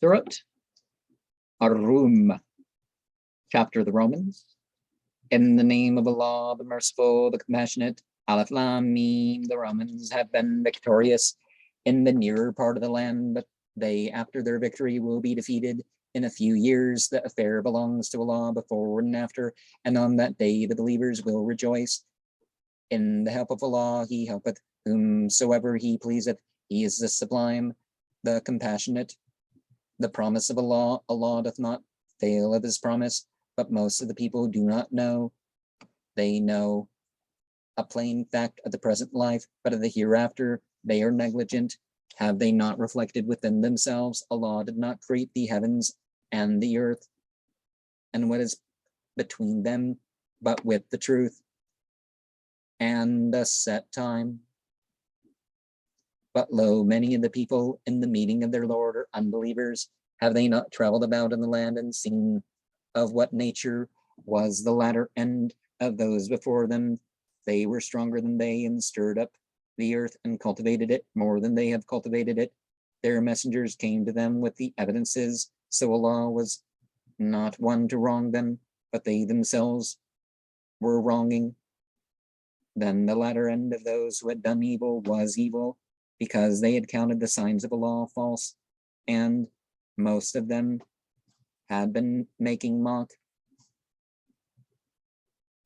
Surat Ar-Rum, chapter of the Romans. In the name of Allah, the Merciful, the Compassionate. Alif Lam Mim. The Romans have been victorious in the nearer part of the land, but they, after their victory, will be defeated in a few years. The affair belongs to Allah before and after, and on that day the believers will rejoice. In the help of Allah, He helpeth whomsoever He pleaseth. He is the Sublime, the Compassionate. The promise of Allah, Allah doth not fail of His promise, but most of the people do not know. They know a plain fact of the present life, but of the hereafter they are negligent. Have they not reflected within themselves? Allah did not create the heavens and the earth and what is between them, but with the truth and a set time. But lo, many of the people in the meeting of their Lord are unbelievers. Have they not traveled about in the land and seen of what nature was the latter end of those before them? They were stronger than they and stirred up the earth and cultivated it more than they have cultivated it. Their messengers came to them with the evidences, so Allah was not one to wrong them, but they themselves were wronging. Then the latter end of those who had done evil was evil, because they had counted the signs of Allah false, and most of them had been making mock.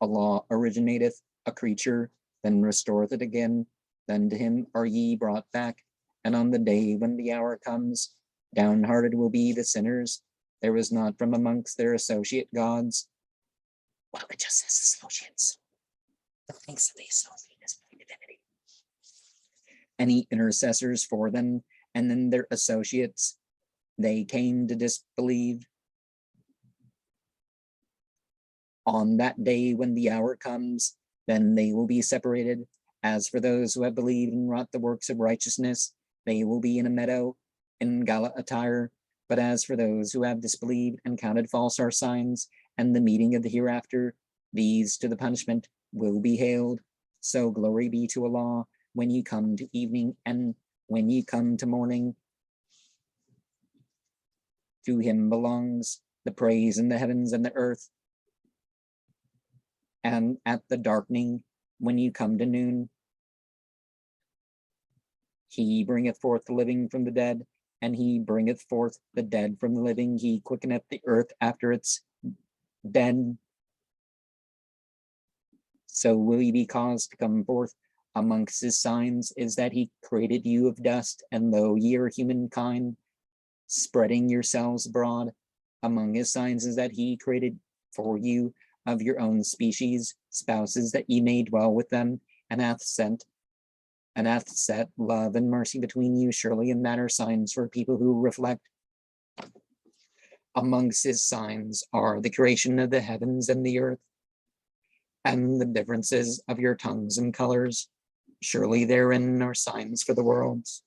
Allah originateth a creature, then restoreth it again, then to Him are ye brought back. And on the day when the hour comes, downhearted will be the sinners. There was not from amongst their associate gods. Well, it just says associates. The thanks of the associate is my divinity. Any intercessors for them, and then their associates, they came to disbelieve. On that day when the hour comes, then they will be separated. As for those who have believed and wrought the works of righteousness, they will be in a meadow in gala attire. But as for those who have disbelieved and counted false our signs and the meeting of the hereafter, these to the punishment will be hailed. So glory be to Allah when you come to evening and when you come to morning. To Him belongs the praise in the heavens and the earth. And at the darkening, when you come to noon, He bringeth forth the living from the dead, and He bringeth forth the dead from the living. He quickeneth the earth after its dead. So will ye be caused to come forth. Amongst His signs is that He created you of dust, and though ye are humankind, spreading yourselves abroad, among His signs is that He created for you of your own species spouses, that ye may dwell with them, and hath set love and mercy between you. Surely in that are signs for people who reflect. Amongst His signs are the creation of the heavens and the earth, and the differences of your tongues and colors. Surely therein are signs for the worlds.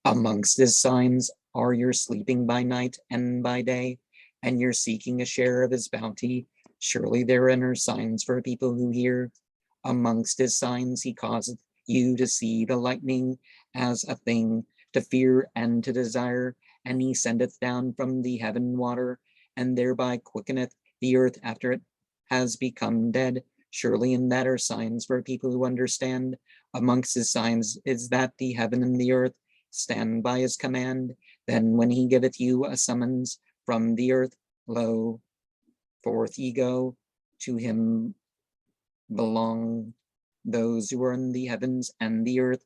Amongst His signs are your sleeping by night and by day, and your seeking a share of His bounty. Surely therein are signs for people who hear. Amongst His signs He causeth you to see the lightning as a thing to fear and to desire, and He sendeth down from the heaven water, and thereby quickeneth the earth after it has become dead. Surely in that are signs for people who understand. Amongst His signs is that the heaven and the earth stand by His command. Then when He giveth you a summons from the earth, lo, forth ye go. To Him belong those who are in the heavens and the earth,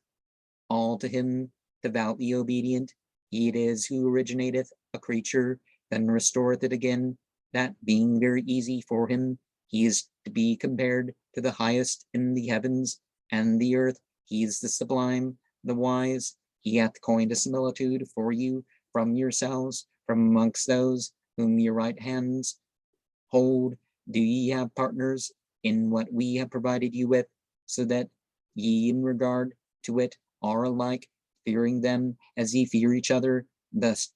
all to Him devoutly obedient. He it is who originateth a creature, then restoreth it again, that being very easy for Him. He is to be compared to the highest in the heavens and the earth. He is the sublime, the wise. He hath coined a similitude for you from yourselves, from amongst those whom your right hands hold. Do ye have partners in what we have provided you with, so that ye in regard to it are alike, fearing them as ye fear each other? Thus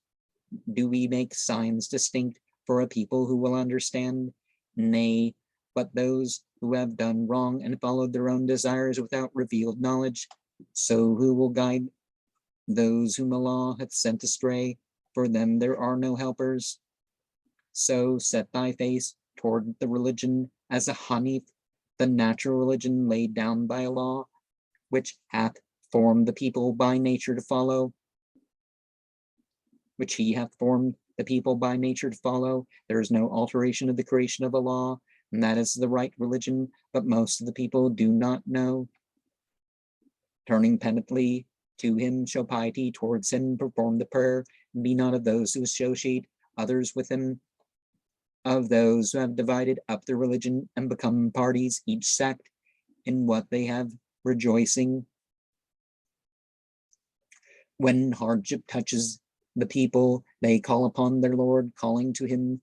do we make signs distinct for a people who will understand? Nay, but those who have done wrong and followed their own desires without revealed knowledge. So who will guide those whom Allah hath sent astray? For them there are no helpers. So set thy face toward the religion as a Hanif, the natural religion laid down by a law, which hath formed the people by nature to follow, which he hath formed the people by nature to follow. There is no alteration of the creation of a law, and that is the right religion, but most of the people do not know. Turning penitently to him, show piety towards him, perform the prayer, and be not of those who associate others with him, of those who have divided up their religion and become parties, each sect in what they have, rejoicing. When hardship touches the people, they call upon their Lord, calling to him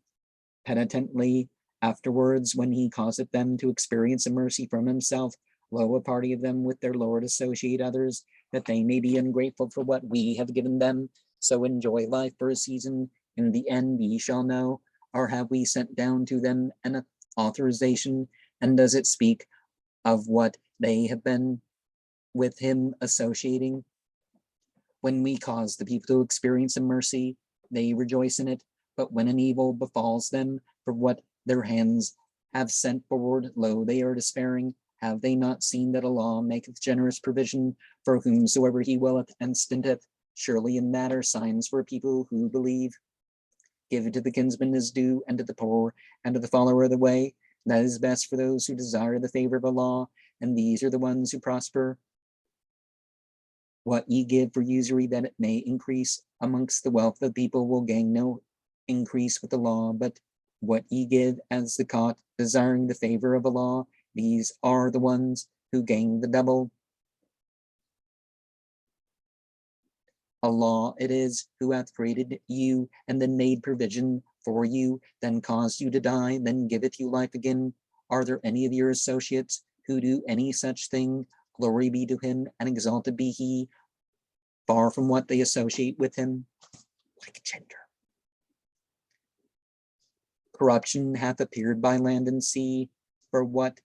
penitently. Afterwards, when he causeth them to experience a mercy from himself, lo, a party of them with their Lord associate others, that they may be ungrateful for what we have given them. So enjoy life for a season. In the end, ye shall know. Or have we sent down to them an authorization? And does it speak of what they have been with him associating? When we cause the people to experience a mercy, they rejoice in it. But when an evil befalls them for what their hands have sent forward, lo, they are despairing. Have they not seen that Allah maketh generous provision for whomsoever he willeth and stinteth? Surely in that are signs for people who believe. Give to the kinsman his due, and to the poor, and to the follower of the way. That is best for those who desire the favor of Allah, and these are the ones who prosper. What ye give for usury that it may increase amongst the wealth of the people will gain no increase with the law, but what ye give as zakat, desiring the favor of Allah, these are the ones who gain the double. Allah it is who hath created you and then made provision for you, then caused you to die, then giveth you life again. Are there any of your associates who do any such thing? Glory be to him and exalted be he, far from what they associate with him, like gender. Corruption hath appeared by land and sea, for what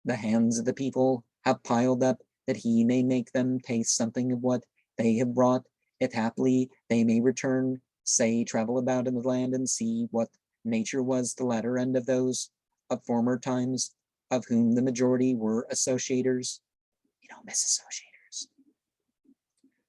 the hands of the people have piled up, that he may make them taste something of what they have brought. If haply they may return, say, travel about in the land and see what nature was the latter end of those of former times, of whom the majority were associators, misassociators.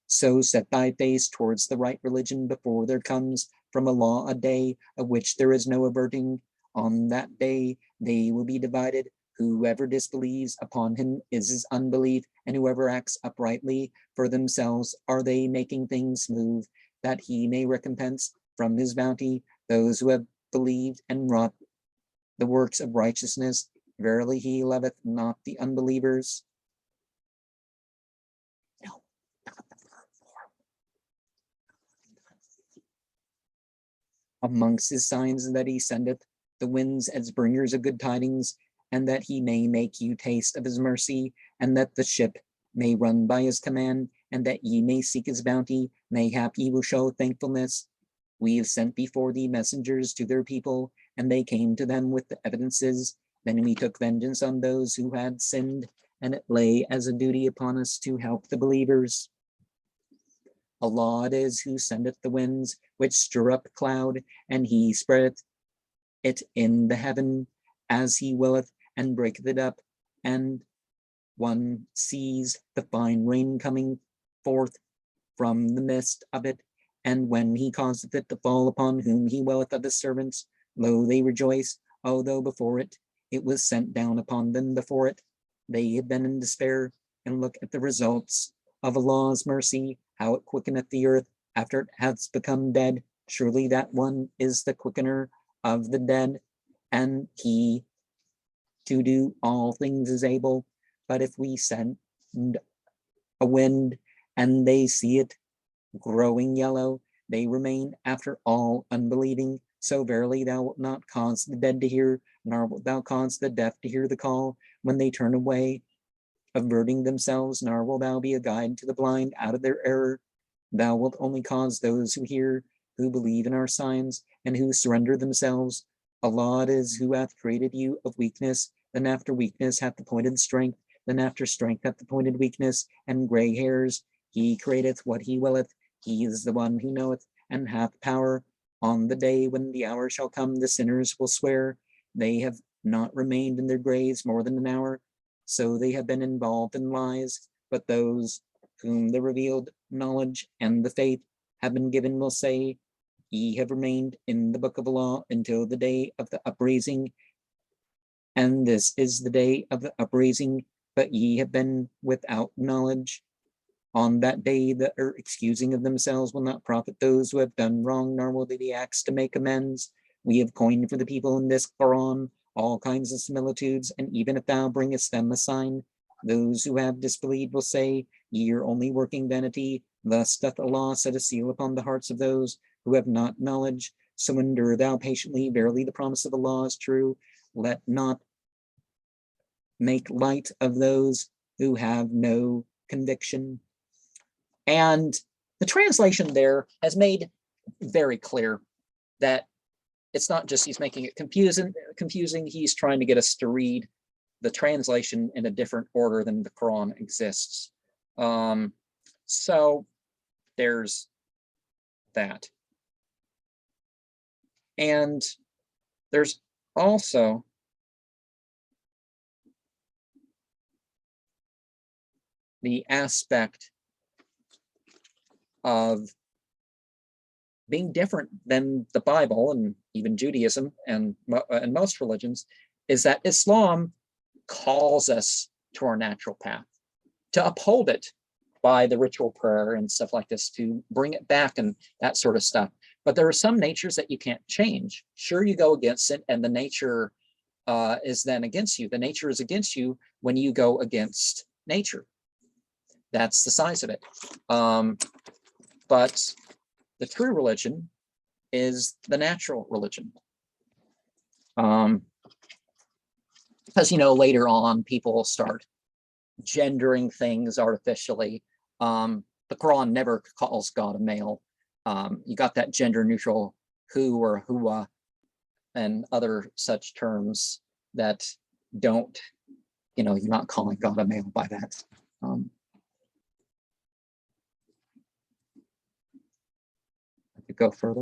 So set thy face towards the right religion before there comes from Allah a day of which there is no averting. On that day they will be divided. Whoever disbelieves upon him is his unbelief, and whoever acts uprightly for themselves are they making things smooth, that he may recompense from his bounty those who have believed and wrought the works of righteousness. Verily he loveth not the unbelievers. No, not the verb form. Amongst his signs that he sendeth the winds as bringers of good tidings, and that he may make you taste of his mercy, and that the ship may run by his command, and that ye may seek his bounty, mayhap ye will show thankfulness. We have sent before thee messengers to their people, and they came to them with the evidences. Then we took vengeance on those who had sinned, and it lay as a duty upon us to help the believers. Allah it is who sendeth the winds, which stir up cloud, and he spreadeth it in the heaven as he willeth, and breaketh it up, and one sees the fine rain coming forth from the midst of it, and when he causeth it to fall upon whom he willeth of his servants, lo, they rejoice, although before it was sent down upon them before it. They had been in despair, and look at the results of Allah's mercy, how it quickeneth the earth after it hath become dead. Surely that one is the quickener of the dead, and he to do all things is able. But if we send a wind and they see it growing yellow, they remain after all unbelieving. So verily thou wilt not cause the dead to hear, nor wilt thou cause the deaf to hear the call when they turn away, averting themselves, nor wilt thou be a guide to the blind out of their error. Thou wilt only cause those who hear, who believe in our signs, and who surrender themselves. Allah it is who hath created you of weakness, then after weakness hath appointed strength, then after strength hath appointed weakness and gray hairs. He createth what he willeth. He is the one who knoweth and hath power. On the day when the hour shall come, the sinners will swear they have not remained in their graves more than an hour, so they have been involved in lies. But those whom the revealed knowledge and the faith have been given will say, ye have remained in the book of the law until the day of the upraising, and this is the day of the upraising, but ye have been without knowledge. On that day, the excusing of themselves will not profit those who have done wrong, nor will they be asked to make amends. We have coined for the people in this Qur'an all kinds of similitudes, and even if thou bringest them a sign, those who have disbelieved will say, ye are only working vanity. Thus doth Allah set a seal upon the hearts of those who have not knowledge. So endure thou patiently. Verily the promise of Allah is true. Let not make light of those who have no conviction. And the translation there has made very clear that it's not just he's making it confusing, he's trying to get us to read the translation in a different order than the Quran exists. So there's that. And there's also the aspect of being different than the Bible and even Judaism and most religions, is that Islam calls us to our natural path, to uphold it by the ritual prayer and stuff like this, to bring it back and that sort of stuff. But there are some natures that you can't change. Sure, you go against it, and the nature is then against you. The nature is against you when you go against nature. That's the size of it. But the true religion is the natural religion. Because, later on, people start gendering things artificially. The Quran never calls God a male. You got that gender neutral who or hua and other such terms that don't, you're not calling God a male by that. I could go further.